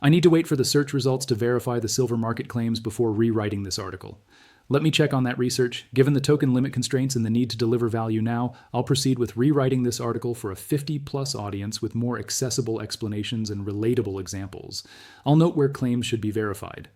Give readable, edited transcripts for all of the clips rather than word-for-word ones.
I need to wait for the search results to verify the silver market claims before rewriting this article. Let me check on that research. Given the token limit constraints and the need to deliver value now, I'll proceed with rewriting this article for a 50-plus audience with more accessible explanations and relatable examples. I'll note where claims should be verified.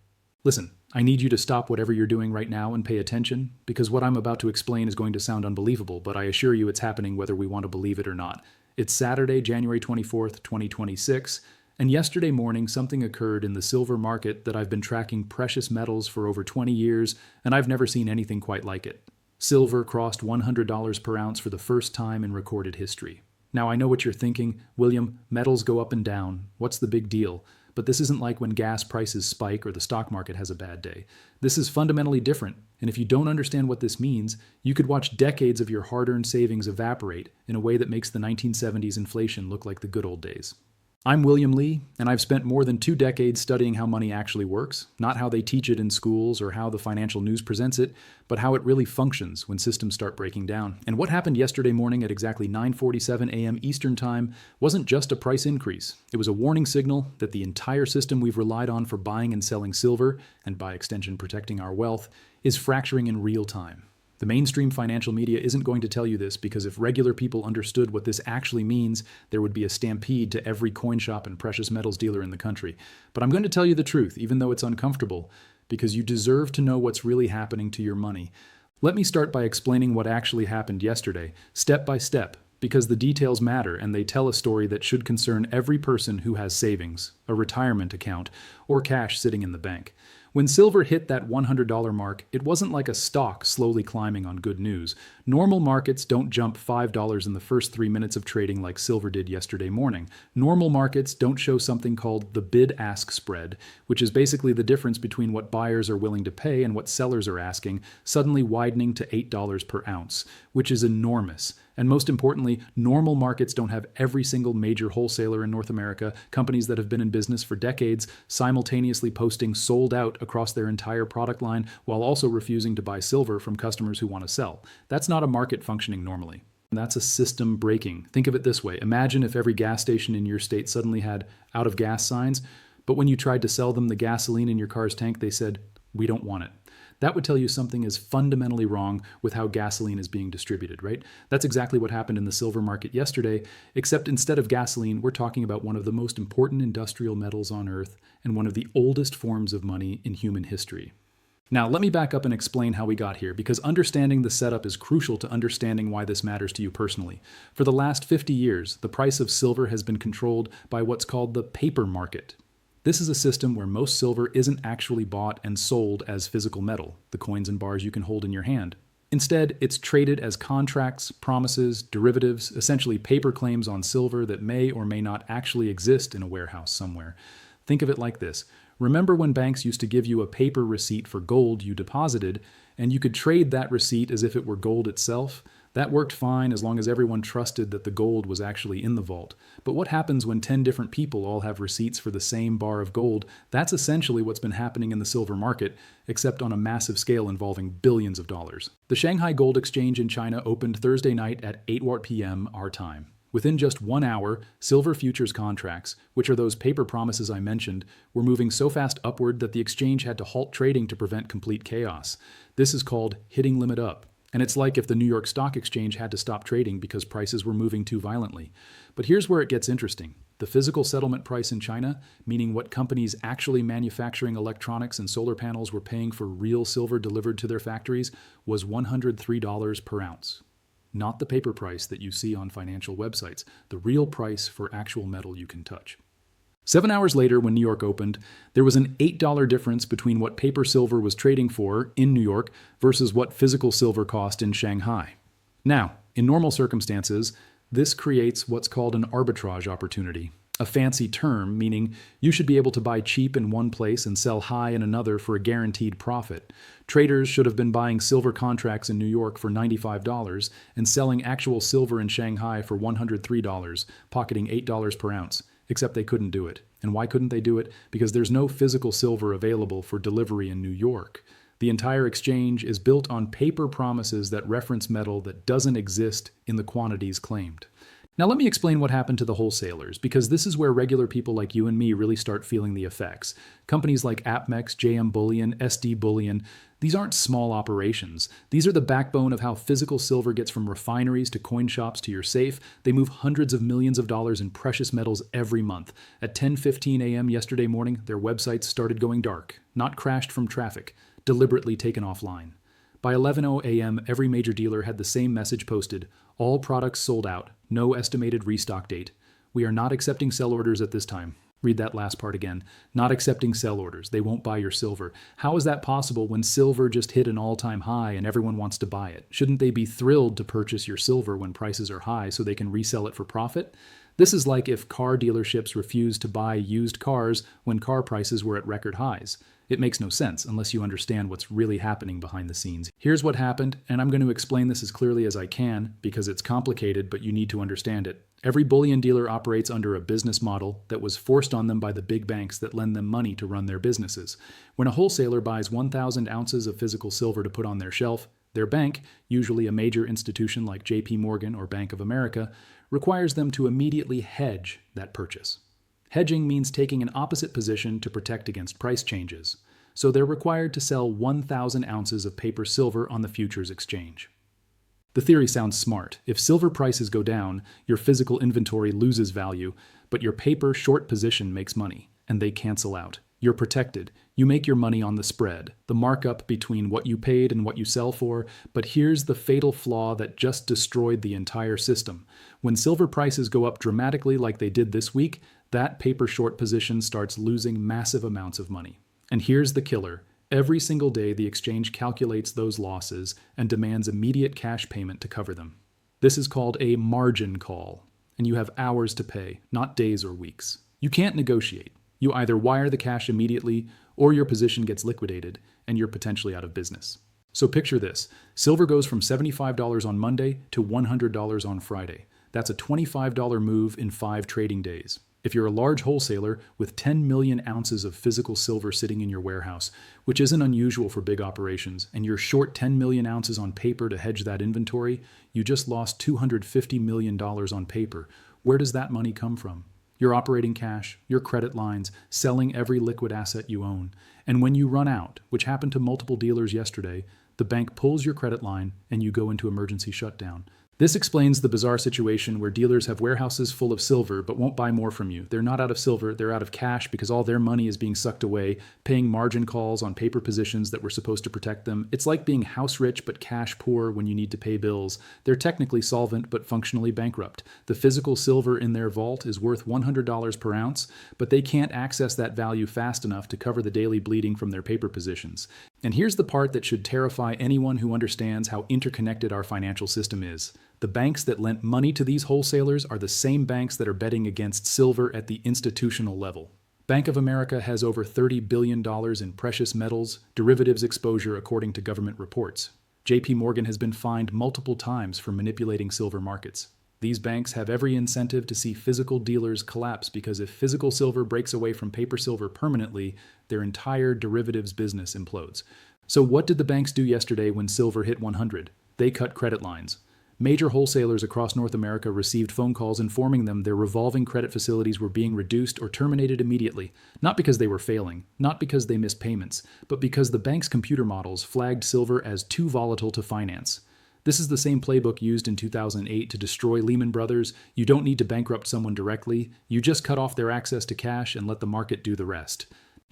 Listen, I need you to stop whatever you're doing right now and pay attention, because what I'm about to explain is going to sound unbelievable, but I assure you it's happening whether we want to believe it or not. It's Saturday, January 24th, 2026, and yesterday morning something occurred in the silver market that I've been tracking precious metals for over 20 years, and I've never seen anything quite like it. Silver crossed $100 per ounce for the first time in recorded history. Now I know what you're thinking, William, metals go up and down. What's the big deal? But this isn't like when gas prices spike or the stock market has a bad day. This is fundamentally different, and if you don't understand what this means, you could watch decades of your hard-earned savings evaporate in a way that makes the 1970s inflation look like the good old days. I'm William Lee, and I've spent more than 2 decades studying how money actually works, not how they teach it in schools or how the financial news presents it, but how it really functions when systems start breaking down. And what happened yesterday morning at exactly 9:47 a.m. Eastern Time wasn't just a price increase. It was a warning signal that the entire system we've relied on for buying and selling silver, and by extension protecting our wealth, is fracturing in real time. The mainstream financial media isn't going to tell you this because if regular people understood what this actually means, there would be a stampede to every coin shop and precious metals dealer in the country. But I'm going to tell you the truth, even though it's uncomfortable, because you deserve to know what's really happening to your money. Let me start by explaining what actually happened yesterday, step by step, because the details matter and they tell a story that should concern every person who has savings, a retirement account, or cash sitting in the bank. When silver hit that $100 mark, it wasn't like a stock slowly climbing on good news. Normal markets don't jump $5 in the first 3 minutes of trading like silver did yesterday morning. Normal markets don't show something called the bid-ask spread, which is basically the difference between what buyers are willing to pay and what sellers are asking, suddenly widening to $8 per ounce, which is enormous. And most importantly, normal markets don't have every single major wholesaler in North America, companies that have been in business for decades, simultaneously posting sold out across their entire product line while also refusing to buy silver from customers who want to sell. That's not a market functioning normally. That's a system breaking. Think of it this way. Imagine if every gas station in your state suddenly had out of gas signs, but when you tried to sell them the gasoline in your car's tank, they said, "We don't want it." That would tell you something is fundamentally wrong with how gasoline is being distributed, right? That's exactly what happened in the silver market yesterday, except instead of gasoline, we're talking about one of the most important industrial metals on Earth and one of the oldest forms of money in human history. Now, let me back up and explain how we got here, because understanding the setup is crucial to understanding why this matters to you personally. For the last 50 years, the price of silver has been controlled by what's called the paper market. This is a system where most silver isn't actually bought and sold as physical metal, the coins and bars you can hold in your hand. Instead, it's traded as contracts, promises, derivatives, essentially paper claims on silver that may or may not actually exist in a warehouse somewhere. Think of it like this. Remember when banks used to give you a paper receipt for gold you deposited, and you could trade that receipt as if it were gold itself? That worked fine as long as everyone trusted that the gold was actually in the vault. But what happens when 10 different people all have receipts for the same bar of gold? That's essentially what's been happening in the silver market, except on a massive scale involving billions of dollars. The Shanghai Gold Exchange in China opened Thursday night at 8 p.m. our time. Within just 1 hour, silver futures contracts, which are those paper promises I mentioned, were moving so fast upward that the exchange had to halt trading to prevent complete chaos. This is called hitting limit up. And it's like if the New York Stock Exchange had to stop trading because prices were moving too violently. But here's where it gets interesting. The physical settlement price in China, meaning what companies actually manufacturing electronics and solar panels were paying for real silver delivered to their factories, was $103 per ounce. Not the paper price that you see on financial websites, the real price for actual metal you can touch. 7 hours later, when New York opened, there was an $8 difference between what paper silver was trading for in New York versus what physical silver cost in Shanghai. Now, in normal circumstances, this creates what's called an arbitrage opportunity, a fancy term meaning you should be able to buy cheap in one place and sell high in another for a guaranteed profit. Traders should have been buying silver contracts in New York for $95 and selling actual silver in Shanghai for $103, pocketing $8 per ounce. Except they couldn't do it. And why couldn't they do it? Because there's no physical silver available for delivery in New York. The entire exchange is built on paper promises that reference metal that doesn't exist in the quantities claimed. Now let me explain what happened to the wholesalers, because this is where regular people like you and me really start feeling the effects. Companies like APMEX, JM Bullion, SD Bullion, these aren't small operations. These are the backbone of how physical silver gets from refineries to coin shops to your safe. They move hundreds of millions of dollars in precious metals every month. At 10:15 a.m. yesterday morning, their websites started going dark, not crashed from traffic, deliberately taken offline. By 11:00 a.m., every major dealer had the same message posted: all products sold out, no estimated restock date. We are not accepting sell orders at this time. Read that last part again. Not accepting sell orders. They won't buy your silver. How is that possible when silver just hit an all-time high and everyone wants to buy it? Shouldn't they be thrilled to purchase your silver when prices are high so they can resell it for profit? This is like if car dealerships refused to buy used cars when car prices were at record highs. It makes no sense unless you understand what's really happening behind the scenes. Here's what happened, and I'm going to explain this as clearly as I can because it's complicated, but you need to understand it. Every bullion dealer operates under a business model that was forced on them by the big banks that lend them money to run their businesses. When a wholesaler buys 1,000 ounces of physical silver to put on their shelf, their bank, usually a major institution like JP Morgan or Bank of America, requires them to immediately hedge that purchase. Hedging means taking an opposite position to protect against price changes. So they're required to sell 1,000 ounces of paper silver on the futures exchange. The theory sounds smart. If silver prices go down, your physical inventory loses value, but your paper short position makes money, and they cancel out. You're protected. You make your money on the spread, the markup between what you paid and what you sell for, but here's the fatal flaw that just destroyed the entire system. When silver prices go up dramatically like they did this week, that paper short position starts losing massive amounts of money. And here's the killer. Every single day, the exchange calculates those losses and demands immediate cash payment to cover them. This is called a margin call, and you have hours to pay, not days or weeks. You can't negotiate. You either wire the cash immediately, or your position gets liquidated, and you're potentially out of business. So picture this. Silver goes from $75 on Monday to $100 on Friday. That's a $25 move in 5 trading days. If you're a large wholesaler with 10 million ounces of physical silver sitting in your warehouse, which isn't unusual for big operations, and you're short 10 million ounces on paper to hedge that inventory, you just lost $250 million on paper. Where does that money come from? Your operating cash, your credit lines, selling every liquid asset you own. And when you run out, which happened to multiple dealers yesterday, the bank pulls your credit line and you go into emergency shutdown. This explains the bizarre situation where dealers have warehouses full of silver but won't buy more from you. They're not out of silver, they're out of cash because all their money is being sucked away, paying margin calls on paper positions that were supposed to protect them. It's like being house rich but cash poor when you need to pay bills. They're technically solvent but functionally bankrupt. The physical silver in their vault is worth $100 per ounce, but they can't access that value fast enough to cover the daily bleeding from their paper positions. And here's the part that should terrify anyone who understands how interconnected our financial system is. The banks that lent money to these wholesalers are the same banks that are betting against silver at the institutional level. Bank of America has over $30 billion in precious metals, derivatives exposure according to government reports. JP Morgan has been fined multiple times for manipulating silver markets. These banks have every incentive to see physical dealers collapse because if physical silver breaks away from paper silver permanently, their entire derivatives business implodes. So what did the banks do yesterday when silver hit 100? They cut credit lines. Major wholesalers across North America received phone calls informing them their revolving credit facilities were being reduced or terminated immediately, not because they were failing, not because they missed payments, but because the bank's computer models flagged silver as too volatile to finance. This is the same playbook used in 2008 to destroy Lehman Brothers. You don't need to bankrupt someone directly. You just cut off their access to cash and let the market do the rest.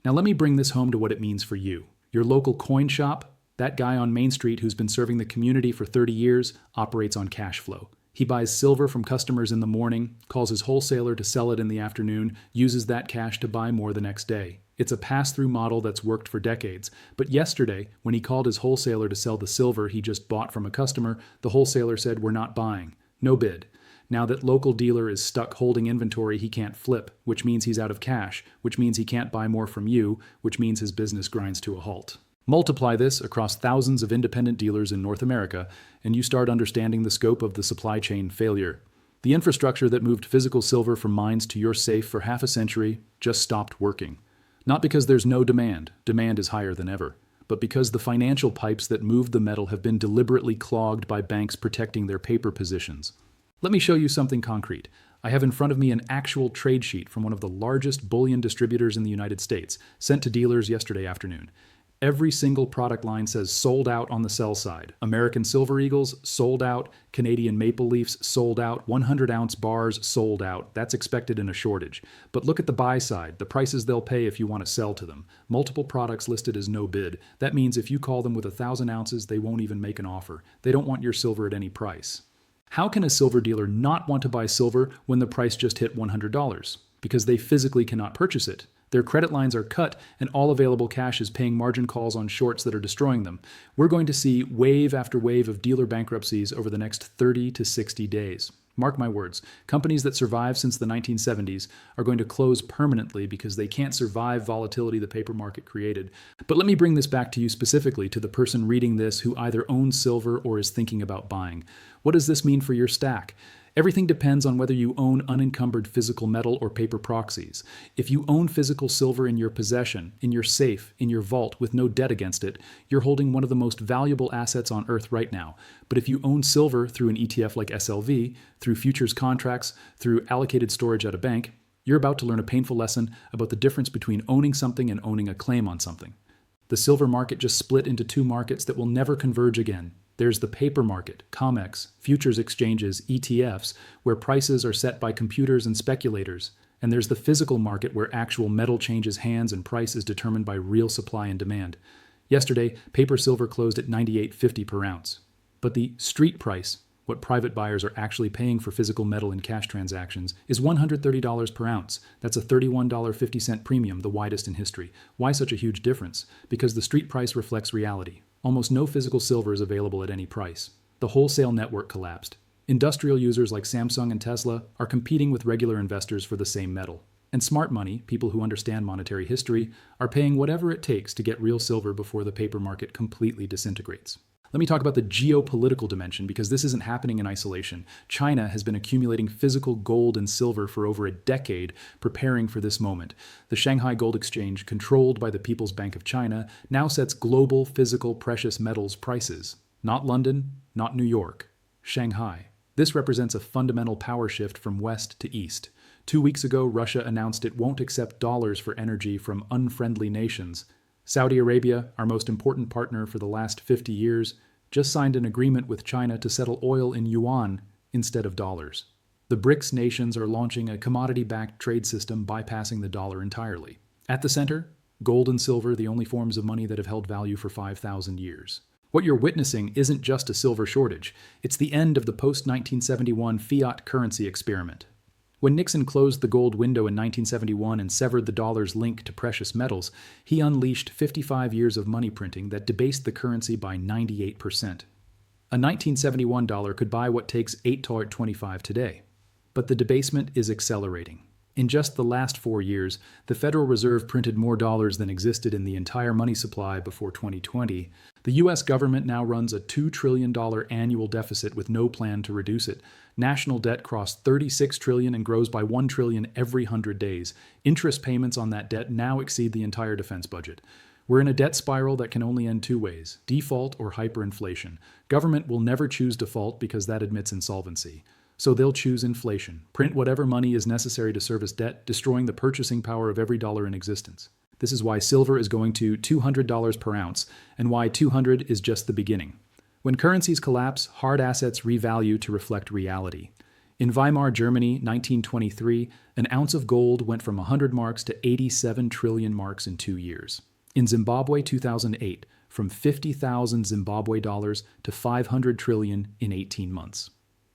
Now let me bring this home to what it means for you. Your local coin shop, that guy on Main Street who's been serving the community for 30 years, operates on cash flow. He buys silver from customers in the morning, calls his wholesaler to sell it in the afternoon, uses that cash to buy more the next day. It's a pass-through model that's worked for decades. But yesterday, when he called his wholesaler to sell the silver he just bought from a customer, the wholesaler said, "We're not buying. No bid." Now that local dealer is stuck holding inventory he can't flip, which means he's out of cash, which means he can't buy more from you, which means his business grinds to a halt. Multiply this across thousands of independent dealers in North America, and you start understanding the scope of the supply chain failure. The infrastructure that moved physical silver from mines to your safe for half a century just stopped working. Not because there's no demand, demand is higher than ever, but because the financial pipes that moved the metal have been deliberately clogged by banks protecting their paper positions. Let me show you something concrete. I have in front of me an actual trade sheet from one of the largest bullion distributors in the United States, sent to dealers yesterday afternoon. Every single product line says sold out on the sell side. American Silver Eagles, sold out. Canadian Maple Leafs, sold out. 100-ounce bars, sold out. That's expected in a shortage. But look at the buy side, the prices they'll pay if you want to sell to them. Multiple products listed as no bid. That means if you call them with 1,000 ounces, they won't even make an offer. They don't want your silver at any price. How can a silver dealer not want to buy silver when the price just hit $100? Because they physically cannot purchase it. Their credit lines are cut, and all available cash is paying margin calls on shorts that are destroying them. We're going to see wave after wave of dealer bankruptcies over the next 30 to 60 days. Mark my words, companies that survived since the 1970s are going to close permanently because they can't survive volatility the paper market created. But let me bring this back to you specifically, to the person reading this who either owns silver or is thinking about buying. What does this mean for your stack? Everything depends on whether you own unencumbered physical metal or paper proxies. If you own physical silver in your possession, in your safe, in your vault with no debt against it, you're holding one of the most valuable assets on earth right now. But if you own silver through an ETF like SLV, through futures contracts, through allocated storage at a bank, you're about to learn a painful lesson about the difference between owning something and owning a claim on something. The silver market just split into two markets that will never converge again. There's the paper market, COMEX, futures exchanges, ETFs, where prices are set by computers and speculators. And there's the physical market where actual metal changes hands and price is determined by real supply and demand. Yesterday, paper silver closed at $98.50 per ounce. But the street price, what private buyers are actually paying for physical metal in cash transactions, is $130 per ounce. That's a $31.50 premium, the widest in history. Why such a huge difference? Because the street price reflects reality. Almost no physical silver is available at any price. The wholesale network collapsed. Industrial users like Samsung and Tesla are competing with regular investors for the same metal. And smart money, people who understand monetary history, are paying whatever it takes to get real silver before the paper market completely disintegrates. Let me talk about the geopolitical dimension, because this isn't happening in isolation. China has been accumulating physical gold and silver for over a decade, preparing for this moment. The Shanghai Gold Exchange, controlled by the People's Bank of China, now sets global physical precious metals prices. Not London, not New York, Shanghai. This represents a fundamental power shift from west to east. 2 weeks ago, Russia announced it won't accept dollars for energy from unfriendly nations. Saudi Arabia, our most important partner for the last 50 years, just signed an agreement with China to settle oil in yuan instead of dollars. The BRICS nations are launching a commodity-backed trade system bypassing the dollar entirely. At the center, gold and silver, the only forms of money that have held value for 5,000 years. What you're witnessing isn't just a silver shortage, it's the end of the post-1971 fiat currency experiment. When Nixon closed the gold window in 1971 and severed the dollar's link to precious metals, he unleashed 55 years of money printing that debased the currency by 98%. A 1971 dollar could buy what takes $8.25 today. But the debasement is accelerating. In just the last 4 years, the Federal Reserve printed more dollars than existed in the entire money supply before 2020. The U.S. government now runs a $2 trillion annual deficit with no plan to reduce it. National debt crossed $36 trillion and grows by $1 trillion every 100 days. Interest payments on that debt now exceed the entire defense budget. We're in a debt spiral that can only end two ways: default or hyperinflation. Government will never choose default because that admits insolvency. So they'll choose inflation, print whatever money is necessary to service debt, destroying the purchasing power of every dollar in existence. This is why silver is going to $200 per ounce, and why 200 is just the beginning. When currencies collapse, hard assets revalue to reflect reality. In Weimar, Germany, 1923, an ounce of gold went from 100 marks to 87 trillion marks in 2 years. In Zimbabwe, 2008, from 50,000 Zimbabwe dollars to 500 trillion in 18 months.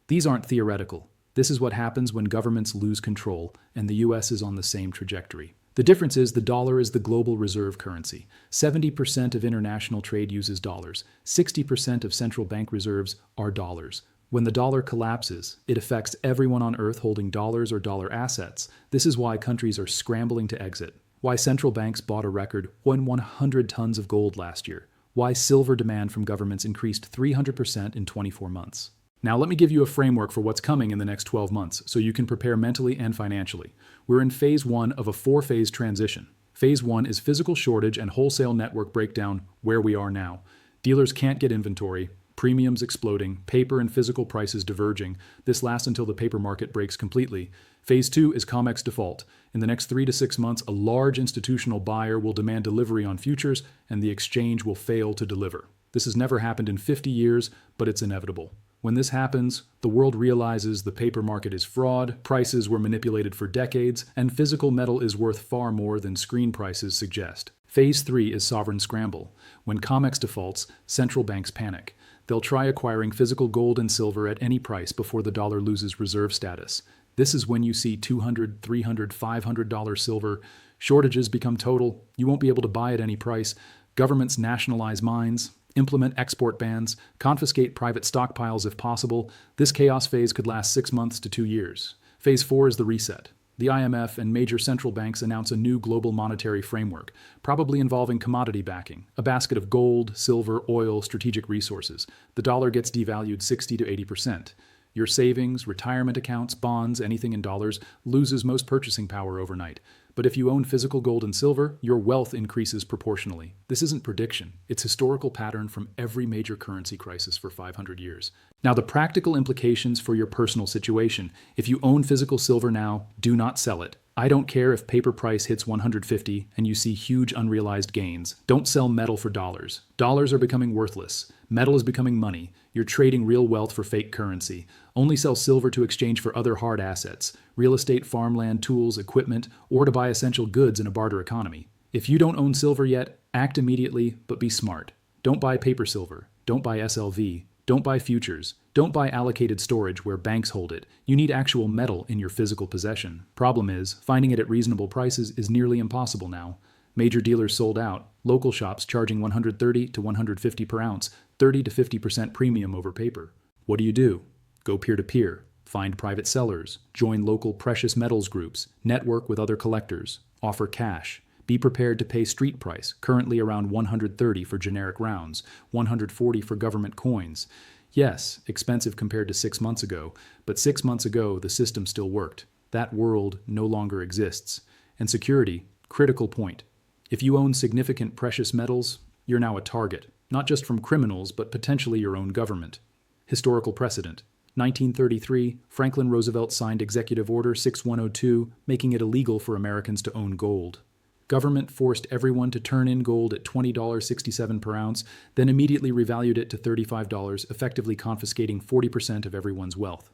These aren't theoretical. This is what happens when governments lose control, and the US is on the same trajectory. The difference is the dollar is the global reserve currency. 70% of international trade uses dollars. 60% of central bank reserves are dollars. When the dollar collapses, it affects everyone on Earth holding dollars or dollar assets. This is why countries are scrambling to exit. Why central banks bought a record 100 tons of gold last year. Why silver demand from governments increased 300% in 24 months. Now let me give you a framework for what's coming in the next 12 months so you can prepare mentally and financially. We're in phase 1 of a 4-phase transition. Phase 1 is physical shortage and wholesale network breakdown where we are now. Dealers can't get inventory. Premiums exploding, paper and physical prices diverging. This lasts until the paper market breaks completely. Phase 2 is COMEX default. In the next 3 to 6 months, a large institutional buyer will demand delivery on futures, and the exchange will fail to deliver. This has never happened in 50 years, but it's inevitable. When this happens, the world realizes the paper market is fraud, prices were manipulated for decades, and physical metal is worth far more than screen prices suggest. Phase 3 is sovereign scramble. When COMEX defaults, central banks panic. They'll try acquiring physical gold and silver at any price before the dollar loses reserve status. This is when you see $200, $300, $500 silver. Shortages become total. You won't be able to buy at any price. Governments nationalize mines, implement export bans, confiscate private stockpiles if possible. This chaos phase could last 6 months to 2 years. Phase 4 is the reset. The IMF and major central banks announce a new global monetary framework, probably involving commodity backing, a basket of gold, silver, oil, strategic resources. The dollar gets devalued 60 to 80%. Your savings, retirement accounts, bonds, anything in dollars, loses most purchasing power overnight. But if you own physical gold and silver, your wealth increases proportionally. This isn't prediction. It's historical pattern from every major currency crisis for 500 years. Now, the practical implications for your personal situation. If you own physical silver now, do not sell it. I don't care if paper price hits 150 and you see huge unrealized gains. Don't sell metal for dollars. Dollars are becoming worthless. Metal is becoming money. You're trading real wealth for fake currency. Only sell silver to exchange for other hard assets, real estate, farmland, tools, equipment, or to buy essential goods in a barter economy. If you don't own silver yet, act immediately, but be smart. Don't buy paper silver. Don't buy SLV. Don't buy futures. Don't buy allocated storage where banks hold it. You need actual metal in your physical possession. Problem is, finding it at reasonable prices is nearly impossible now. Major dealers sold out. Local shops charging $130 to $150 per ounce, 30 to 50% premium over paper. What do? Go peer-to-peer. Find private sellers. Join local precious metals groups. Network with other collectors. Offer cash. Be prepared to pay street price, currently around $130 for generic rounds, $140 for government coins. Yes, expensive compared to 6 months ago, but 6 months ago the system still worked. That world no longer exists. And security, critical point. If you own significant precious metals, you're now a target, not just from criminals, but potentially your own government. Historical precedent. 1933, Franklin Roosevelt signed Executive Order 6102, making it illegal for Americans to own gold. Government forced everyone to turn in gold at $20.67 per ounce, then immediately revalued it to $35, effectively confiscating 40% of everyone's wealth.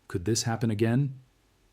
Could this happen again?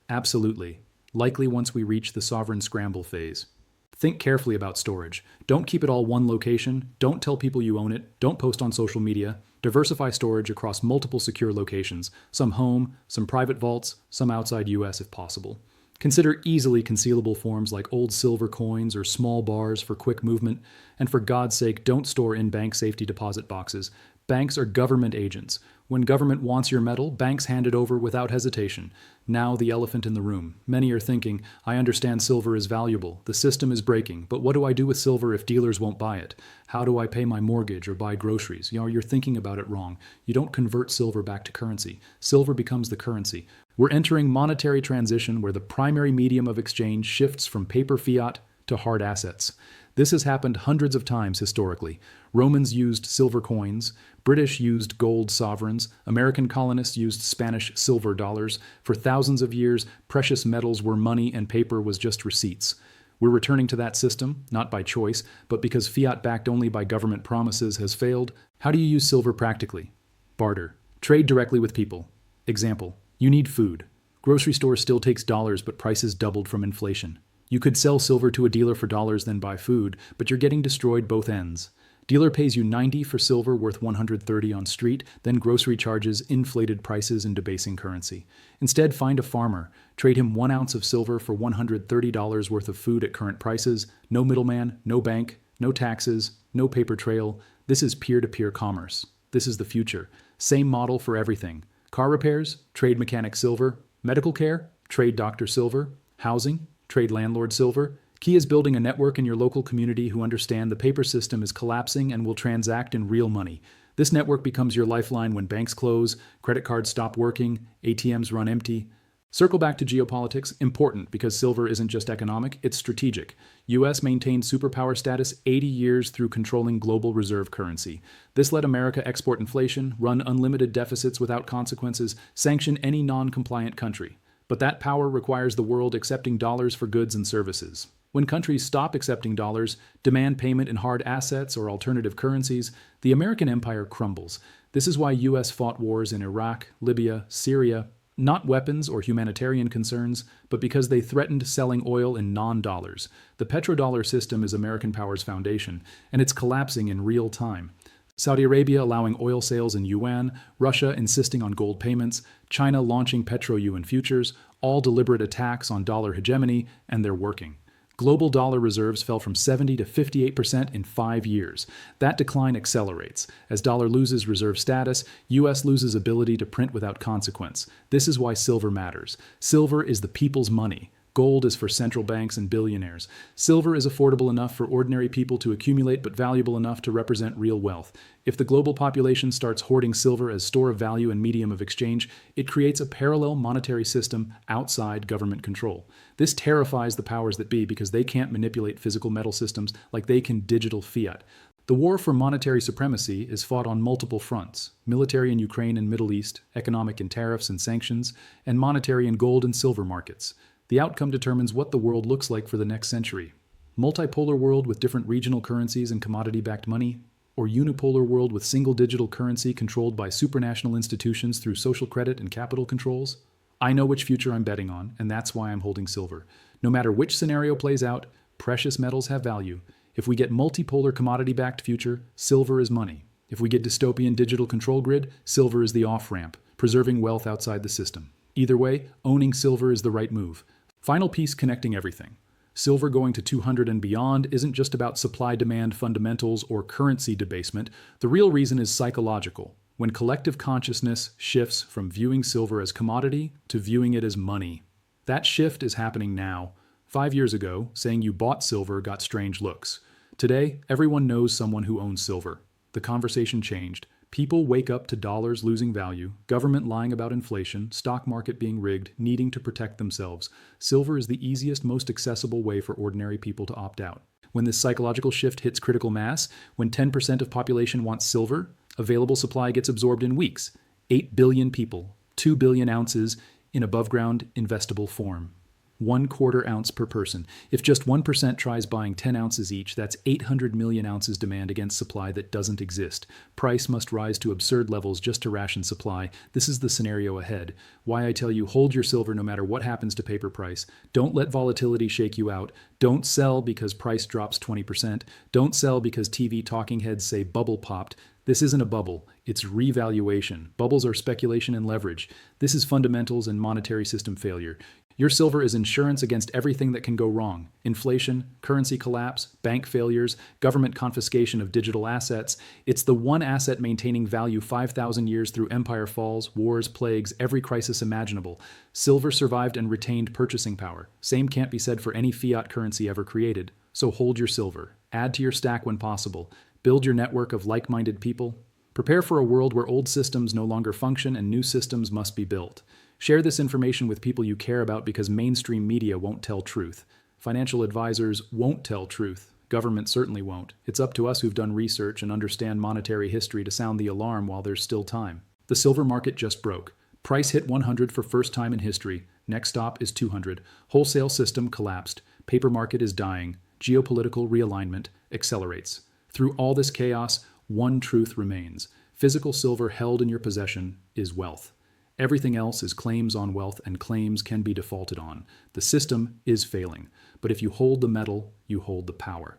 Absolutely. Likely once we reach the sovereign scramble phase. Think carefully about storage. Don't keep it all one location. Don't tell people you own it. Don't post on social media. Diversify storage across multiple secure locations, some home, some private vaults, some outside US if possible. Consider easily concealable forms like old silver coins or small bars for quick movement. And for God's sake, don't store in bank safety deposit boxes. Banks are government agents. When government wants your metal, banks hand it over without hesitation. Now the elephant in the room. Many are thinking, I understand silver is valuable. The system is breaking. But what do I do with silver if dealers won't buy it? How do I pay my mortgage or buy groceries? You're thinking about it wrong. You don't convert silver back to currency. Silver becomes the currency. We're entering monetary transition where the primary medium of exchange shifts from paper fiat to hard assets. This has happened hundreds of times historically. Romans used silver coins, British used gold sovereigns, American colonists used Spanish silver dollars. For thousands of years, precious metals were money and paper was just receipts. We're returning to that system, not by choice, but because fiat backed only by government promises has failed. How do you use silver practically? Barter. Trade directly with people. Example, you need food. Grocery store still takes dollars, but prices doubled from inflation. You could sell silver to a dealer for dollars, then buy food, but you're getting destroyed both ends. Dealer pays you $90 for silver worth $130 on street, then grocery charges, inflated prices, and debasing currency. Instead, find a farmer. Trade him 1 ounce of silver for $130 worth of food at current prices. No middleman, no bank, no taxes, no paper trail. This is peer-to-peer commerce. This is the future. Same model for everything. Car repairs, trade mechanic silver. Medical care, trade doctor silver. Housing, trade landlord silver. Key is building a network in your local community who understand the paper system is collapsing and will transact in real money. This network becomes your lifeline when banks close, credit cards stop working, ATMs run empty. Circle back to geopolitics, important because silver isn't just economic, it's strategic. US maintained superpower status 80 years through controlling global reserve currency. This let America export inflation, run unlimited deficits without consequences, sanction any non-compliant country. But that power requires the world accepting dollars for goods and services. When countries stop accepting dollars, demand payment in hard assets or alternative currencies, the American empire crumbles. This is why US fought wars in Iraq, Libya, Syria, not weapons or humanitarian concerns, but because they threatened selling oil in non-dollars. The petrodollar system is American power's foundation, and it's collapsing in real time. Saudi Arabia allowing oil sales in yuan, Russia insisting on gold payments, China launching petro-yuan futures, all deliberate attacks on dollar hegemony, and they're working. Global dollar reserves fell from 70 to 58% in 5 years. That decline accelerates. As dollar loses reserve status, US loses ability to print without consequence. This is why silver matters. Silver is the people's money. Gold is for central banks and billionaires. Silver is affordable enough for ordinary people to accumulate, but valuable enough to represent real wealth. If the global population starts hoarding silver as store of value and medium of exchange, it creates a parallel monetary system outside government control. This terrifies the powers that be because they can't manipulate physical metal systems like they can digital fiat. The war for monetary supremacy is fought on multiple fronts: military in Ukraine and Middle East, economic in tariffs and sanctions, and monetary in gold and silver markets. The outcome determines what the world looks like for the next century. Multipolar world with different regional currencies and commodity-backed money, or unipolar world with single digital currency controlled by supranational institutions through social credit and capital controls? I know which future I'm betting on, and that's why I'm holding silver. No matter which scenario plays out, precious metals have value. If we get multipolar commodity-backed future, silver is money. If we get dystopian digital control grid, silver is the off-ramp, preserving wealth outside the system. Either way, owning silver is the right move. Final piece connecting everything. Silver going to 200 and beyond isn't just about supply-demand fundamentals or currency debasement. The real reason is psychological. When collective consciousness shifts from viewing silver as commodity to viewing it as money. That shift is happening now. 5 years ago, saying you bought silver got strange looks. Today, everyone knows someone who owns silver. The conversation changed. People wake up to dollars losing value, government lying about inflation, stock market being rigged, needing to protect themselves. Silver is the easiest, most accessible way for ordinary people to opt out. When this psychological shift hits critical mass, when 10% of population wants silver, available supply gets absorbed in weeks. 8 billion people, 2 billion ounces in above-ground investable form. 1/4 ounce per person. If just 1% tries buying 10 ounces each, that's 800 million ounces demand against supply that doesn't exist. Price must rise to absurd levels just to ration supply. This is the scenario ahead. Why I tell you, hold your silver no matter what happens to paper price. Don't let volatility shake you out. Don't sell because price drops 20%. Don't sell because TV talking heads say bubble popped. This isn't a bubble, it's revaluation. Bubbles are speculation and leverage. This is fundamentals and monetary system failure. Your silver is insurance against everything that can go wrong. Inflation, currency collapse, bank failures, government confiscation of digital assets. It's the one asset maintaining value 5,000 years through empire falls, wars, plagues, every crisis imaginable. Silver survived and retained purchasing power. Same can't be said for any fiat currency ever created. So hold your silver. Add to your stack when possible. Build your network of like-minded people. Prepare for a world where old systems no longer function and new systems must be built. Share this information with people you care about because mainstream media won't tell truth. Financial advisors won't tell truth. Government certainly won't. It's up to us who've done research and understand monetary history to sound the alarm while there's still time. The silver market just broke. Price hit 100 for first time in history. Next stop is 200. Wholesale system collapsed. Paper market is dying. Geopolitical realignment accelerates. Through all this chaos, one truth remains. Physical silver held in your possession is wealth. Everything else is claims on wealth, and claims can be defaulted on. The system is failing, but if you hold the metal, you hold the power.